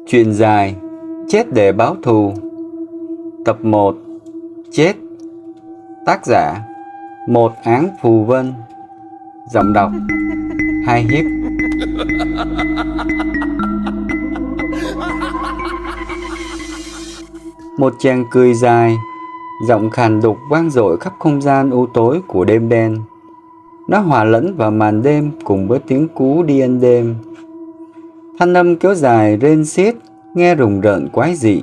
Chuyện dài Chết để báo thù. Tập 1. Chết. Tác giả Một Áng Phù Vân. Giọng đọc Hai Hiếp. Một chàng cười dài, giọng khàn đục vang dội khắp không gian u tối của đêm đen. Nó hòa lẫn vào màn đêm cùng với tiếng cú đi ăn đêm. Thanh âm kéo dài rên xiết, nghe rùng rợn quái dị,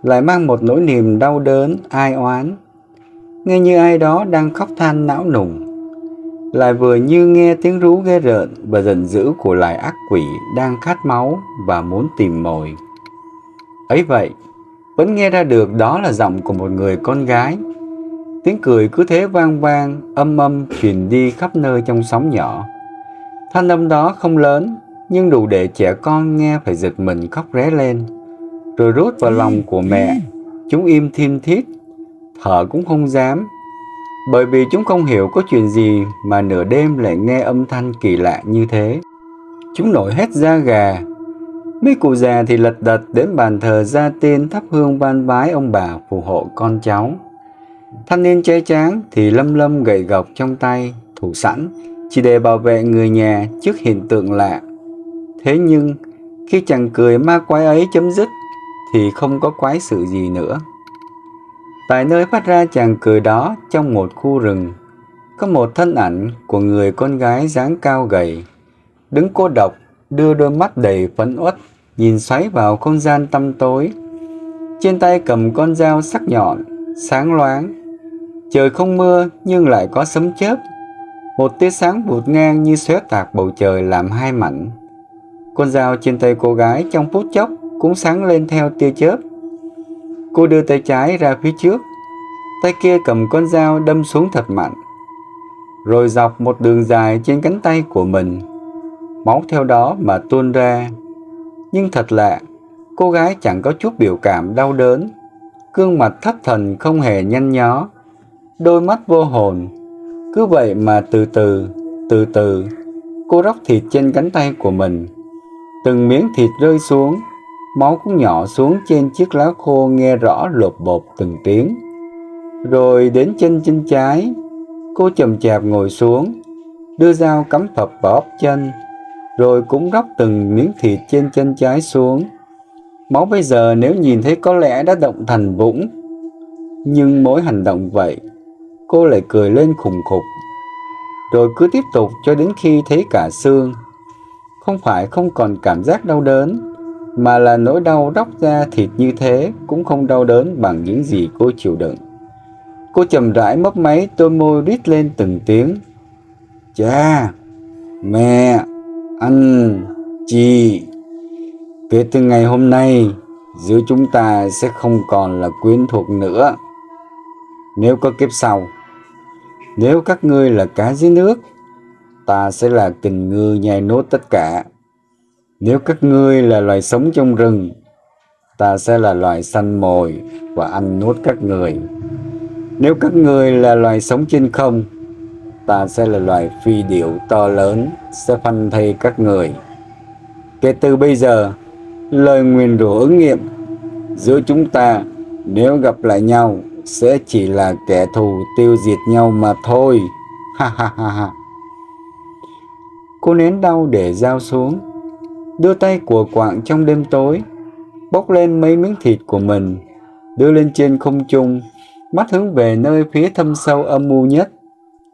lại mang một nỗi niềm đau đớn ai oán. Nghe như ai đó đang khóc than não nùng, lại vừa như nghe tiếng rú ghê rợn và giận dữ của loài ác quỷ đang khát máu và muốn tìm mồi. Ấy vậy, vẫn nghe ra được đó là giọng của một người con gái. Tiếng cười cứ thế vang vang, âm âm truyền đi khắp nơi trong xóm nhỏ. Thanh âm đó không lớn, nhưng đủ để trẻ con nghe phải giật mình khóc ré lên, rồi rút vào lòng của mẹ. Chúng im thin thít, thở cũng không dám, bởi vì chúng không hiểu có chuyện gì mà nửa đêm lại nghe âm thanh kỳ lạ như thế. Chúng nổi hết da gà. Mấy cụ già thì lật đật đến bàn thờ gia tiên thắp hương van vái ông bà phù hộ con cháu. Thanh niên trai tráng thì lâm lâm gậy gộc trong tay, thủ sẵn chỉ để bảo vệ người nhà trước hiện tượng lạ. Thế nhưng khi chàng cười ma quái ấy chấm dứt thì không có quái sự gì nữa. Tại nơi phát ra chàng cười đó, trong một khu rừng, có một thân ảnh của người con gái dáng cao gầy, đứng cô độc, đưa đôi mắt đầy phấn uất nhìn xoáy vào không gian tăm tối. Trên tay cầm con dao sắc nhọn sáng loáng. Trời không mưa nhưng lại có sấm chớp, một tia sáng vụt ngang như xé toạc bầu trời làm hai mảnh. Con dao trên tay cô gái trong phút chốc cũng sáng lên theo tia chớp. Cô đưa tay trái ra phía trước, tay kia cầm con dao đâm xuống thật mạnh, rồi dọc một đường dài trên cánh tay của mình. Máu theo đó mà tuôn ra. Nhưng thật lạ, cô gái chẳng có chút biểu cảm đau đớn, gương mặt thất thần không hề nhăn nhó, đôi mắt vô hồn. Cứ vậy mà từ từ cô róc thịt trên cánh tay của mình. Từng miếng thịt rơi xuống, máu cũng nhỏ xuống trên chiếc lá khô nghe rõ lộp bộp từng tiếng. Rồi đến chân trái, cô chậm chạp ngồi xuống, đưa dao cắm phập vào ốc chân, rồi cũng róc từng miếng thịt trên chân trái xuống. Máu bây giờ nếu nhìn thấy có lẽ đã động thành vũng. Nhưng mỗi hành động vậy, cô lại cười lên khùng khục, rồi cứ tiếp tục cho đến khi thấy cả xương. Không phải không còn cảm giác đau đớn, mà là nỗi đau róc ra thịt như thế cũng không đau đớn bằng những gì cô chịu đựng. Cô chậm rãi mấp máy, đôi môi rít lên từng tiếng. Cha, mẹ, anh, chị, kể từ ngày hôm nay, giữa chúng ta sẽ không còn là quyến thuộc nữa. Nếu có kiếp sau, nếu các ngươi là cá dưới nước, ta sẽ là kình ngư nhai nốt tất cả. Nếu các ngươi là loài sống trong rừng, ta sẽ là loài săn mồi và ăn nuốt các người. Nếu các ngươi là loài sống trên không, ta sẽ là loài phi điểu to lớn, sẽ phanh thây các người. Kể từ bây giờ, lời nguyền rủa ứng nghiệm. Giữa chúng ta, nếu gặp lại nhau, sẽ chỉ là kẻ thù tiêu diệt nhau mà thôi. Ha ha ha ha. Cô nén đau để dao xuống, đưa tay của quạng trong đêm tối, bốc lên mấy miếng thịt của mình, đưa lên trên không trung, mắt hướng về nơi phía thâm sâu âm u nhất,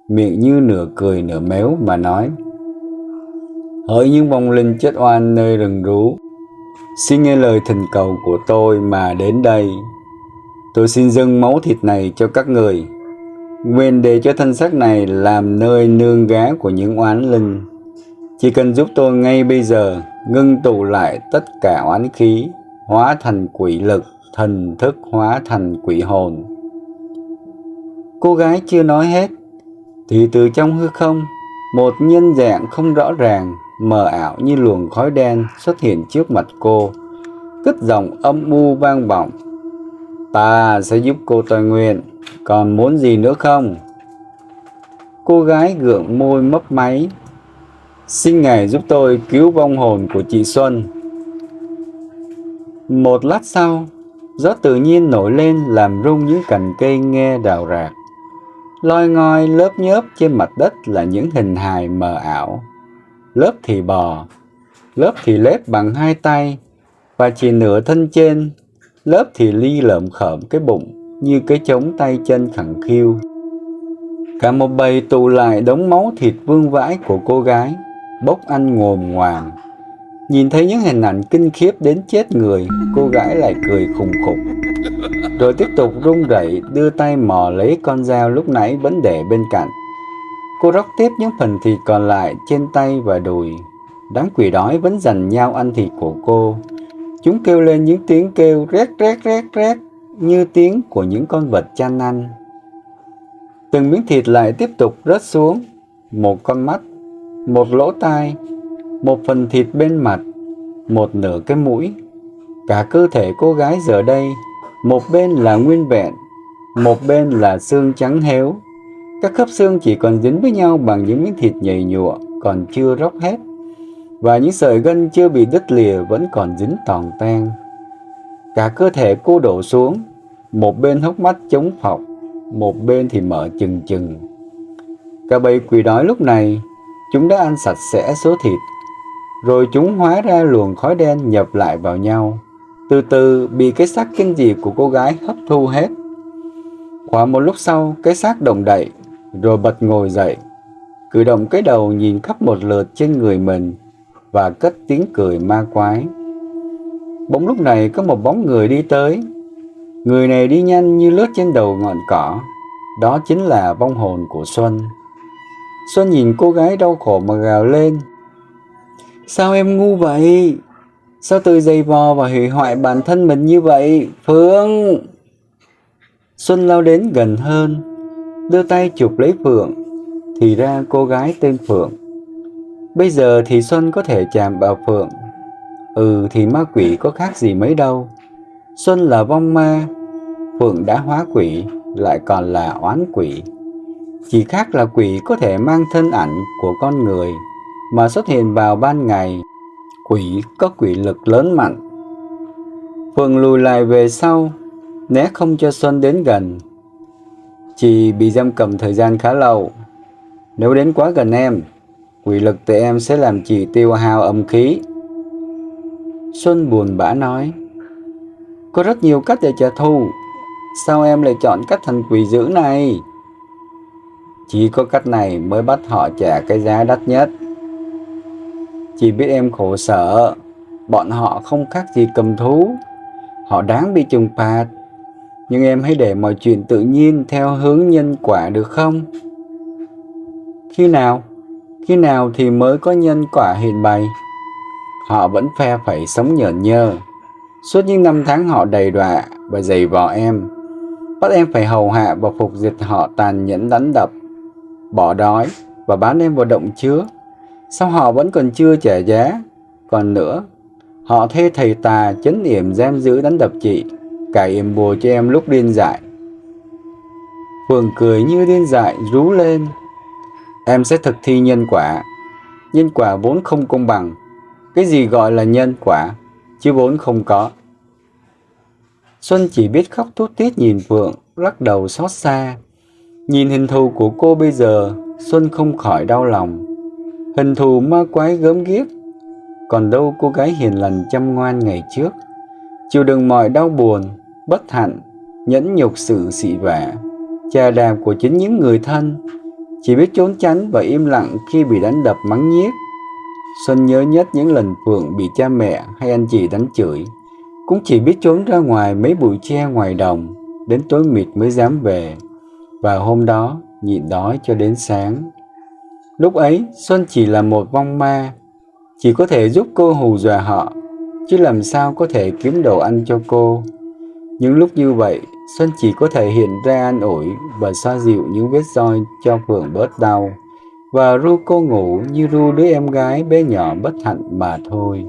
miệng như nửa cười nửa méo mà nói: Hỡi những vong linh chết oan nơi rừng rú, xin nghe lời thỉnh cầu của tôi mà đến đây. Tôi xin dâng máu thịt này cho các người, nguyện để cho thân xác này làm nơi nương gá của những oán linh. Chỉ cần giúp tôi ngay bây giờ ngưng tụ lại tất cả oán khí, hóa thành quỷ lực, thần thức hóa thành quỷ hồn. Cô gái chưa nói hết thì từ trong hư không, một nhân dạng không rõ ràng, mờ ảo như luồng khói đen xuất hiện trước mặt cô, cất giọng âm u vang vọng: Ta sẽ giúp cô toại nguyện, còn muốn gì nữa không? Cô gái gượng môi mấp máy: Xin Ngài giúp tôi cứu vong hồn của chị Xuân. Một lát sau, gió tự nhiên nổi lên làm rung những cành cây nghe rào rạc. Loi ngoi lớp nhớp trên mặt đất là những hình hài mờ ảo. Lớp thì bò, lớp thì lết bằng hai tay và chỉ nửa thân trên, lớp thì li lởm khởm cái bụng như cái trống tay chân khẳng khiu. Cả một bầy tụ lại đống máu thịt vương vãi của cô gái, bốc ăn ngồm ngoàm. Nhìn thấy những hình ảnh kinh khiếp đến chết người, cô gái lại cười khùng khục, rồi tiếp tục run rẩy đưa tay mò lấy con dao lúc nãy vẫn để bên cạnh. Cô róc tiếp những phần thịt còn lại trên tay và đùi. Đám quỷ đói vẫn giành nhau ăn thịt của cô. Chúng kêu lên những tiếng kêu rét rét rét rét như tiếng của những con vật chăn ăn. Từng miếng thịt lại tiếp tục rớt xuống. Một con mắt, một lỗ tai, một phần thịt bên mặt, một nửa cái mũi. Cả cơ thể cô gái giờ đây, một bên là nguyên vẹn, một bên là xương trắng héo. Các khớp xương chỉ còn dính với nhau bằng những miếng thịt nhầy nhụa còn chưa róc hết, và những sợi gân chưa bị đứt lìa vẫn còn dính tòn tang. Cả cơ thể cô đổ xuống, một bên hốc mắt trống phọc, một bên thì mở trừng trừng. Cả bầy quỷ đói lúc này, chúng đã ăn sạch sẽ số thịt, rồi chúng hóa ra luồng khói đen nhập lại vào nhau, từ từ bị cái xác kinh dị của cô gái hấp thu hết. Khoảng một lúc sau, cái xác động đậy, rồi bật ngồi dậy, cử động cái đầu nhìn khắp một lượt trên người mình và cất tiếng cười ma quái. Bỗng lúc này có một bóng người đi tới. Người này đi nhanh như lướt trên đầu ngọn cỏ. Đó chính là vong hồn của Xuân. Xuân nhìn cô gái đau khổ mà gào lên: "Sao em ngu vậy? Sao tự giày vò và hủy hoại bản thân mình như vậy, Phượng?" Xuân lao đến gần hơn, đưa tay chụp lấy Phượng. Thì ra cô gái tên Phượng. Bây giờ thì Xuân có thể chạm vào Phượng. Thì ma quỷ có khác gì mấy đâu. Xuân là vong ma, Phượng đã hóa quỷ, lại còn là oán quỷ. Chỉ khác là quỷ có thể mang thân ảnh của con người mà xuất hiện vào ban ngày. Quỷ có quỷ lực lớn mạnh. Phượng lùi lại về sau, né không cho Xuân đến gần. Chị bị giam cầm thời gian khá lâu. Nếu đến quá gần em, quỷ lực từ em sẽ làm chị tiêu hao âm khí. Xuân buồn bã nói: "Có rất nhiều cách để trả thù. Sao em lại chọn cách thành quỷ dữ này?" "Chỉ có cách này mới bắt họ trả cái giá đắt nhất. Chị biết em khổ sở. Bọn họ không khác gì cầm thú. Họ đáng bị trừng phạt. Nhưng em hãy để mọi chuyện tự nhiên theo hướng nhân quả được không?" Khi nào thì mới có nhân quả hiện bày? Họ vẫn phe phẩy sống nhởn nhơ. Suốt những năm tháng họ đầy đọa và giày vò em, bắt em phải hầu hạ và phục dịch họ tàn nhẫn đánh đập, bỏ đói và bán em vào động chứa. Sao họ vẫn còn chưa trả giá? Còn nữa, họ thuê thầy tà trấn yểm giam giữ đánh đập chị, cài yểm bùa cho em lúc điên dại. Phượng cười như điên dại rú lên: "Em sẽ thực thi nhân quả. Nhân quả vốn không công bằng. Cái gì gọi là nhân quả, chứ vốn không có." Xuân chỉ biết khóc thút thít nhìn Phượng, lắc đầu xót xa. Nhìn hình thù của cô bây giờ, Xuân không khỏi đau lòng. Hình thù ma quái gớm ghiếc, còn đâu cô gái hiền lành chăm ngoan ngày trước, chịu đựng mọi đau buồn, bất hạnh, nhẫn nhục sự xị vả, chà đạp của chính những người thân, chỉ biết trốn tránh và im lặng khi bị đánh đập mắng nhiếc. Xuân nhớ nhất những lần Phượng bị cha mẹ hay anh chị đánh chửi, cũng chỉ biết trốn ra ngoài mấy bụi tre ngoài đồng, đến tối mịt mới dám về, và hôm đó nhịn đói cho đến sáng. Lúc ấy Xuân chỉ là một vong ma, chỉ có thể giúp cô hù dọa họ, chứ làm sao có thể kiếm đồ ăn cho cô. Những lúc như vậy, Xuân chỉ có thể hiện ra an ủi và xoa dịu những vết roi cho Phượng bớt đau, và ru cô ngủ như ru đứa em gái bé nhỏ bất hạnh mà thôi.